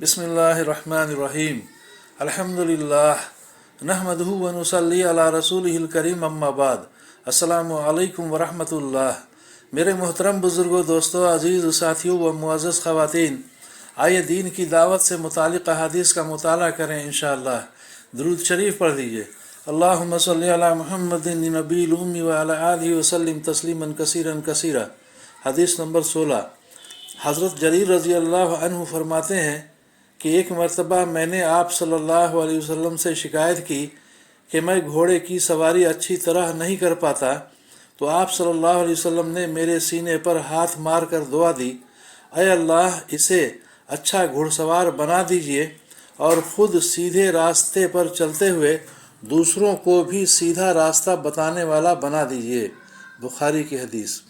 बिस्मिल्लाहिर्रहमानिर्रहीम अल्हम्दुलिल्लाह नहमदुहु व नुसल्ली अला रसूलिहिल करीम अम्मा बाद अस्सलामु अलैकुम व रहमतुल्लाह। मेरे मोहतरम बुज़ुर्गों, दोस्तों, अज़ीज़ साथियों व मुअज़्ज़ज़ ख़वातीन, आइए दीन की दावत से मुतालिक़ अहादीस का मुताला करें इंशाअल्लाह। दुरूद शरीफ पढ़ लीजिए। अल्लाहुम्मा सल्लि अला मुहम्मदिन नबील उम्मी व अला आलिहि व सल्लिम तस्लीमन कसीरन कसीरा। हदीस नंबर 16। हज़रत जरीर रज़ी अल्लाह अन्हु फरमाते हैं कि एक मरतबा मैंने आप सल्लल्लाहु अलैहि वसल्लम से शिकायत की कि मैं घोड़े की सवारी अच्छी तरह नहीं कर पाता, तो आप सल्लल्लाहु अलैहि वसल्लम ने मेरे सीने पर हाथ मार कर दुआ दी, ऐ अल्लाह, इसे अच्छा घुड़सवार बना दीजिए और ख़ुद सीधे रास्ते पर चलते हुए दूसरों को भी सीधा रास्ता बताने वाला बना दीजिए। बुखारी की हदीस।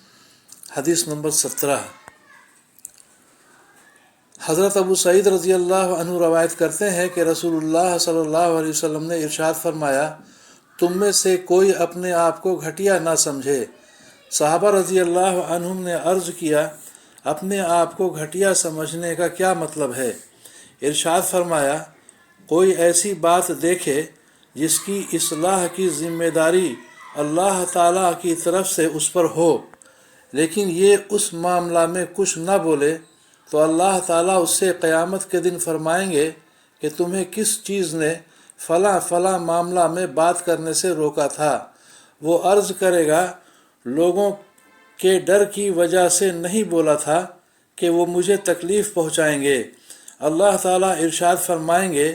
हदीस नंबर 17। हज़रत अबू सईद रज़ी अल्लाह अन्हु रवायत करते हैं कि रसूलुल्लाह सल्लल्लाहु अलैहि वसल्लम ने इरशाद फरमाया, तुम में से कोई अपने आप को घटिया ना समझे। सहाबा रज़ी अल्लाह अन्हुम ने अर्ज़ किया, अपने आप को घटिया समझने का क्या मतलब है? इरशाद फरमाया, कोई ऐसी बात देखे जिसकी इस्लाह की ज़िम्मेदारी अल्लाह ताला की तरफ से उस पर हो, लेकिन ये उस मामला में कुछ न बोले, तो अल्लाह ताला उससे क़यामत के दिन फरमाएंगे कि तुम्हें किस चीज़ ने फ़लाँ फ़लाँ मामला में बात करने से रोका था। वो अर्ज़ करेगा, लोगों के डर की वजह से नहीं बोला था कि वो मुझे तकलीफ़ पहुँचाएंगे। अल्लाह ताला इरशाद फरमाएंगे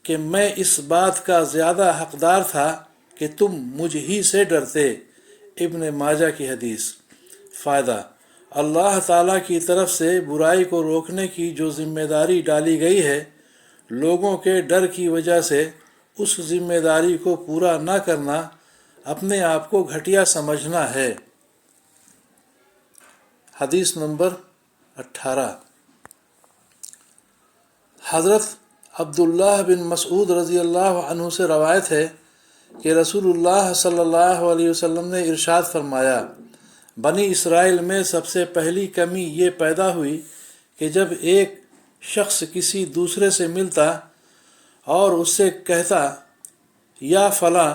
कि मैं इस बात का ज़्यादा हक़दार था कि तुम मुझ ही से डरते। इब्न माजा की हदीस। फ़ायदा, अल्लाह ताला की तरफ से बुराई को रोकने की जो ज़िम्मेदारी डाली गई है, लोगों के डर की वजह से उस ज़िम्मेदारी को पूरा न करना अपने आप को घटिया समझना है। हदीस नंबर 18। हज़रत अब्दुल्लाह बिन मसऊद रज़ी अल्लाह अन्हु से रवायत है कि रसूलुल्लाह सल्लल्लाहु अलैहि वसल्लम ने इरशाद फरमाया, बनी इसराइल में सबसे पहली कमी ये पैदा हुई कि जब एक शख्स किसी दूसरे से मिलता और उससे कहता, या फलां,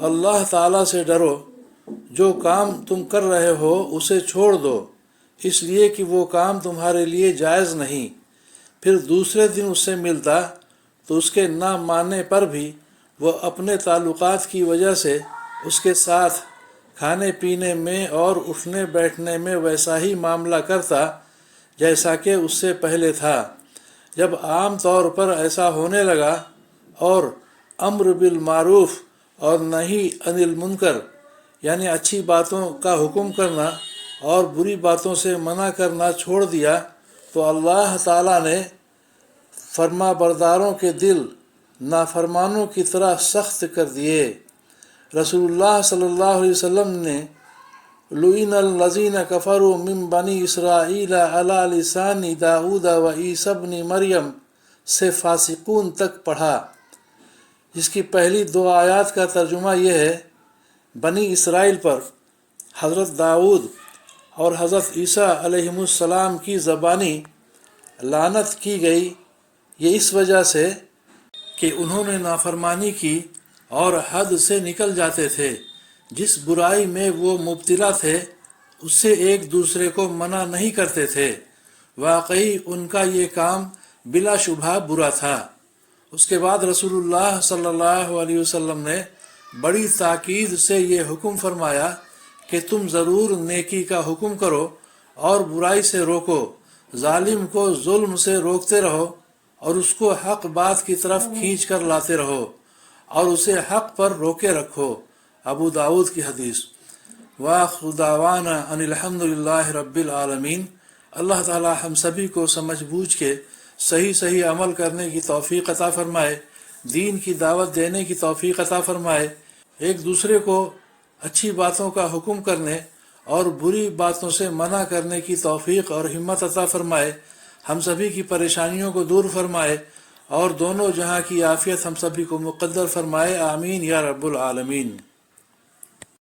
अल्लाह ताला से डरो, जो काम तुम कर रहे हो उसे छोड़ दो, इसलिए कि वो काम तुम्हारे लिए जायज़ नहीं। फिर दूसरे दिन उससे मिलता तो उसके ना मानने पर भी वह अपने ताल्लुकात की वजह से उसके साथ खाने पीने में और उठने बैठने में वैसा ही मामला करता जैसा कि उससे पहले था। जब आम तौर पर ऐसा होने लगा और अम्र बिल मारूफ और नही अनिल मुनकर, यानी अच्छी बातों का हुक्म करना और बुरी बातों से मना करना छोड़ दिया, तो अल्लाह ताला ने फरमा बरदारों के दिल नाफरमानों की तरह सख्त कर दिए। रसूलुल्लाह सल्लल्लाहु अलैहि वसल्लम ने लुइनल लज़ीना कफ़रू मिन बनी इसराइल अला लिसानी दाऊद व ईसा इब्न मरियम से फासिकून तक पढ़ा, जिसकी पहली दो आयत का तर्जुमा यह है, बनी इसराइल पर हज़रत दाऊद और हज़रत ईसा अलैहिमुस्सलाम की ज़बानी लानत की गई। ये इस वजह से कि उन्होंने नाफरमानी की और हद से निकल जाते थे। जिस बुराई में वो मुब्तिला थे उससे एक दूसरे को मना नहीं करते थे। वाकई उनका ये काम बिला शुबहा बुरा था। उसके बाद रसूलुल्लाह सल्लल्लाहु अलैहि वसल्लम ने बड़ी ताकीद से ये हुक्म फरमाया कि तुम ज़रूर नेकी का हुक्म करो और बुराई से रोको, जालिम को जुल्म से रोकते रहो और उसको हक़ बात की तरफ खींच कर लाते रहो और उसे हक़ पर रोके रखो। अबू दाऊद की हदीस। वाखिरु दावाना अनिल हम्दुलिल्लाहि रब्बिल आलमीन। अल्लाह ताला हम सभी को समझ बूझ के सही सही अमल करने की तौफीक अता फरमाए, दीन की दावत देने की तौफीक अता फरमाए, एक दूसरे को अच्छी बातों का हुक्म करने और बुरी बातों से मना करने की तौफीक और हिम्मत अता फरमाए, हम सभी की परेशानियों को दूर फरमाए और दोनों जहां की आफियत हम सभी को मुक़द्दर फरमाए। आमीन या रब्बुल आलमीन।